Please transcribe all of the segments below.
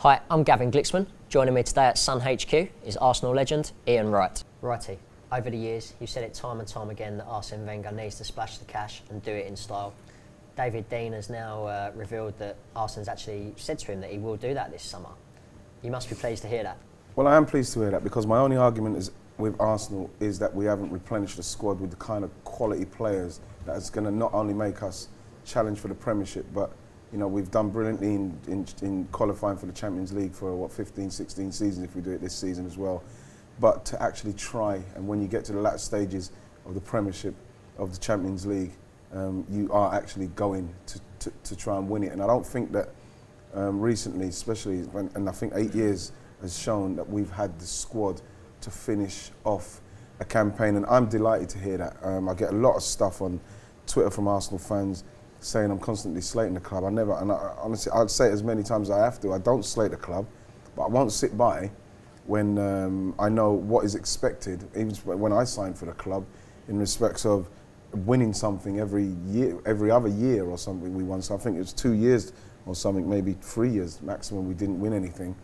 Hi, I'm Gavin Glicksman. Joining me today at Sun HQ is Arsenal legend Ian Wright. Righty, over the years you've said it time and time again that Arsene Wenger needs to splash the cash and do it in style. David Dein has now revealed that Arsene's actually said to him that he will do that this summer. You must be pleased to hear that. Well, I am pleased to hear that because my only argument is with Arsenal is that we haven't replenished the squad with the kind of quality players that's going to not only make us challenge for the Premiership, but you know, we've done brilliantly in qualifying for the Champions League for, what, 15, 16 seasons if we do it this season as well. But to actually try, and when you get to the latter stages of the Premiership, of the Champions League, you are actually going to try and win it. And I don't think that recently, especially, and I think 8 years has shown that we've had the squad to finish off a campaign. And I'm delighted to hear that. I get a lot of stuff on Twitter from Arsenal fans saying I'm constantly slating the club. Honestly, I'd say it as many times as I have to. I don't slate the club, but I won't sit by when I know what is expected, even when I signed for the club, in respects of winning something every year, every other year or something we won. So I think it was 2 years or something, maybe 3 years maximum, we didn't win anything.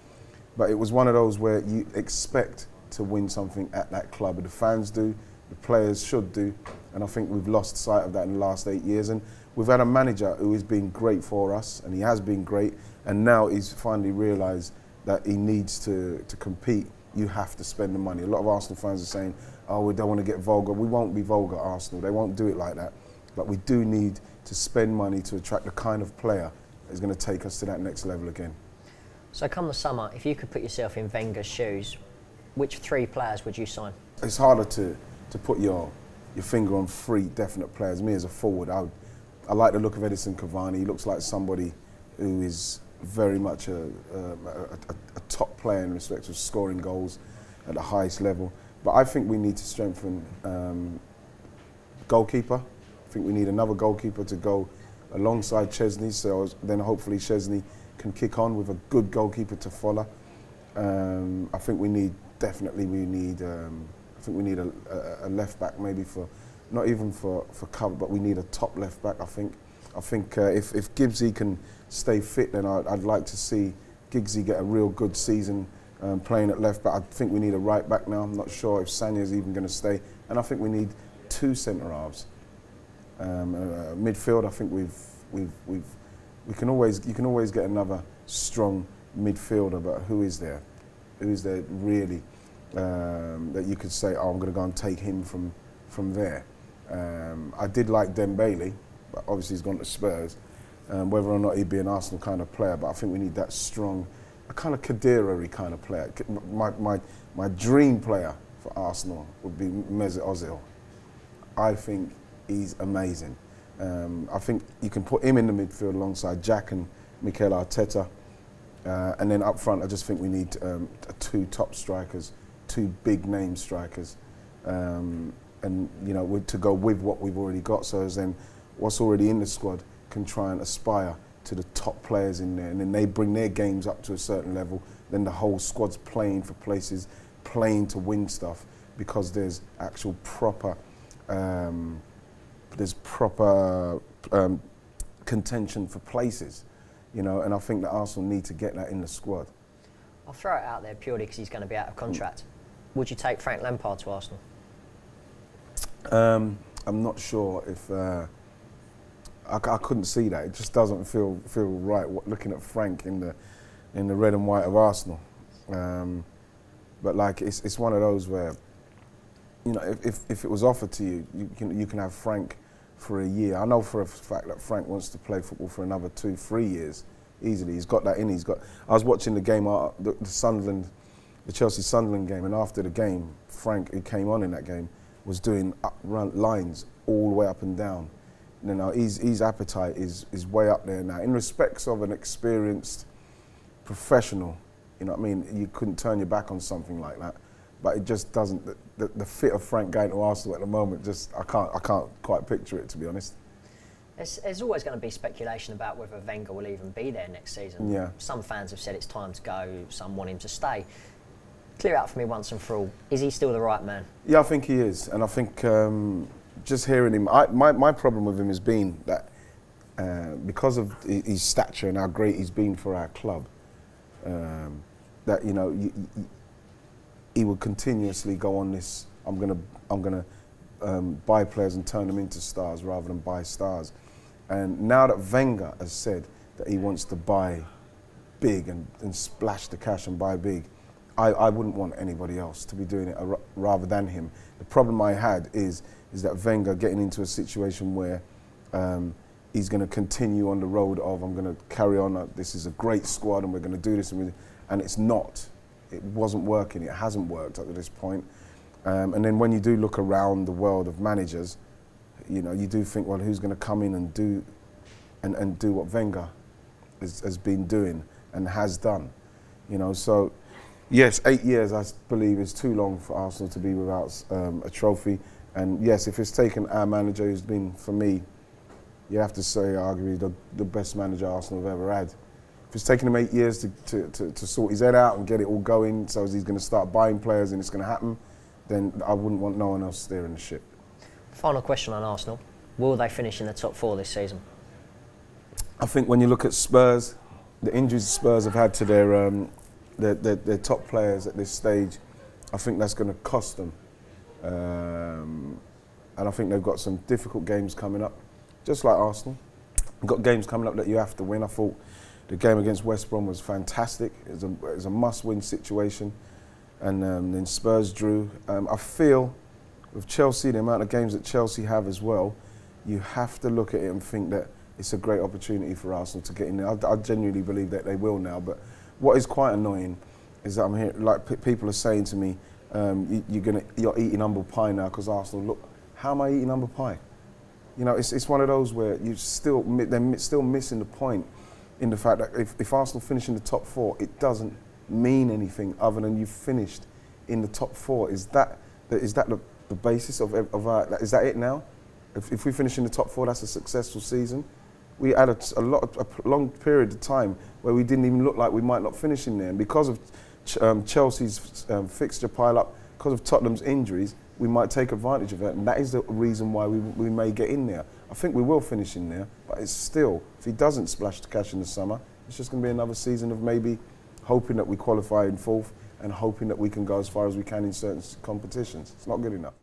But it was one of those where you expect to win something at that club. The fans do, the players should do, and I think we've lost sight of that in the last 8 years. And we've had a manager who has been great for us, and he has been great, and now he's finally realised that he needs to compete. You have to spend the money. A lot of Arsenal fans are saying, oh, we don't want to get vulgar. We won't be vulgar, Arsenal. They won't do it like that. But we do need to spend money to attract the kind of player that is going to take us to that next level again. So come the summer, if you could put yourself in Wenger's shoes, which 3 players would you sign? It's harder to put your finger on 3 definite players. Me as a forward, I like the look of Edison Cavani. He looks like somebody who is very much a top player in respect of scoring goals at the highest level. But I think we need to strengthen goalkeeper. I think we need another goalkeeper to go alongside Chesney, so then hopefully Chesney can kick on with a good goalkeeper to follow. I think we need, definitely we need, I think we need a left back, maybe for, not even for cover, but we need a top left back, I think. I think if Gibbsy can stay fit, then I'd like to see Giggsy get a real good season playing at left back. I think we need a right back now. I'm not sure if Sanya's even going to stay. And I think we need 2 centre-halves. Midfield, I think you can always get another strong midfielder, but who is there? Who is there really that you could say, oh, I'm going to go and take him from there? I did like Dembele, but obviously he's gone to Spurs. Whether or not he'd be an Arsenal kind of player, but I think we need that strong, a kind of Khedira-y kind of player. My dream player for Arsenal would be Mesut Ozil. I think he's amazing. I think you can put him in the midfield alongside Jack and Mikel Arteta. And then up front, I just think we need 2 top strikers, 2 big name strikers. And you know, to go with what we've already got, so as then what's already in the squad can try and aspire to the top players in there, and then they bring their games up to a certain level, then the whole squad's playing for places, playing to win stuff, because there's actual proper contention for places, you know, and I think that Arsenal need to get that in the squad. I'll throw it out there purely because he's going to be out of contract. Would you take Frank Lampard to Arsenal? I'm not sure if I couldn't see that. It just doesn't feel right looking at Frank in the red and white of Arsenal. But like it's one of those where, you know, if it was offered to you, you can have Frank for a year. I know for a fact that Frank wants to play football for another 2-3 years easily. He's got that in. I was watching the game, the Chelsea-Sunderland game, and after the game, Frank, who came on in that game, was doing run lines all the way up and down. You know, his appetite is way up there now. In respects of an experienced professional, you know what I mean, you couldn't turn your back on something like that. But it just doesn't, the fit of Frank going to Arsenal at the moment, just, I can't quite picture it, to be honest. There's always going to be speculation about whether Wenger will even be there next season. Yeah. Some fans have said it's time to go, some want him to stay. Clear out for me once and for all, is he still the right man? Yeah, I think he is, and I think just hearing him, my problem with him has been that because of his stature and how great he's been for our club, that he would continuously go on this. I'm gonna buy players and turn them into stars rather than buy stars. And now that Wenger has said that he wants to buy big and splash the cash and buy big, I wouldn't want anybody else to be doing it rather than him. The problem I had is that Wenger getting into a situation where he's going to continue on the road of, I'm going to carry on, this is a great squad and we're going to do this, and it's not. It wasn't working, it hasn't worked up to this point. And then when you do look around the world of managers, you do think, well, who's going to come in and do what Wenger has been doing and has done, so yes, 8 years I believe is too long for Arsenal to be without a trophy. And yes, if it's taken our manager, who's been, for me, you have to say arguably the best manager Arsenal have ever had. If it's taken him 8 years to sort his head out and get it all going, so he's going to start buying players and it's going to happen, then I wouldn't want no one else steering the ship. Final question on Arsenal. Will they finish in the top 4 this season? I think when you look at Spurs, the injuries Spurs have had to their top players at this stage, I think that's going to cost them. And I think they've got some difficult games coming up, just like Arsenal. They've got games coming up that you have to win. I thought the game against West Brom was fantastic. It was a must-win situation. And then Spurs drew. I feel with Chelsea, the amount of games that Chelsea have as well, you have to look at it and think that it's a great opportunity for Arsenal to get in there. I genuinely believe that they will now. But what is quite annoying is that I'm hearing, like people are saying to me, you're eating humble pie now because Arsenal. Look, how am I eating humble pie? It's one of those where they're still missing the point in the fact that if Arsenal finish in the top 4, it doesn't mean anything other than you've finished in the top 4. Is that the basis of our? Is that it now? If we finish in the top 4, that's a successful season. We had a long period of time where we didn't even look like we might not finish in there, and because of Chelsea's fixture pile-up, because of Tottenham's injuries, we might take advantage of it, and that is the reason why we may get in there. I think we will finish in there, but it's still, if he doesn't splash the cash in the summer, it's just going to be another season of maybe hoping that we qualify in 4th and hoping that we can go as far as we can in certain competitions. It's not good enough.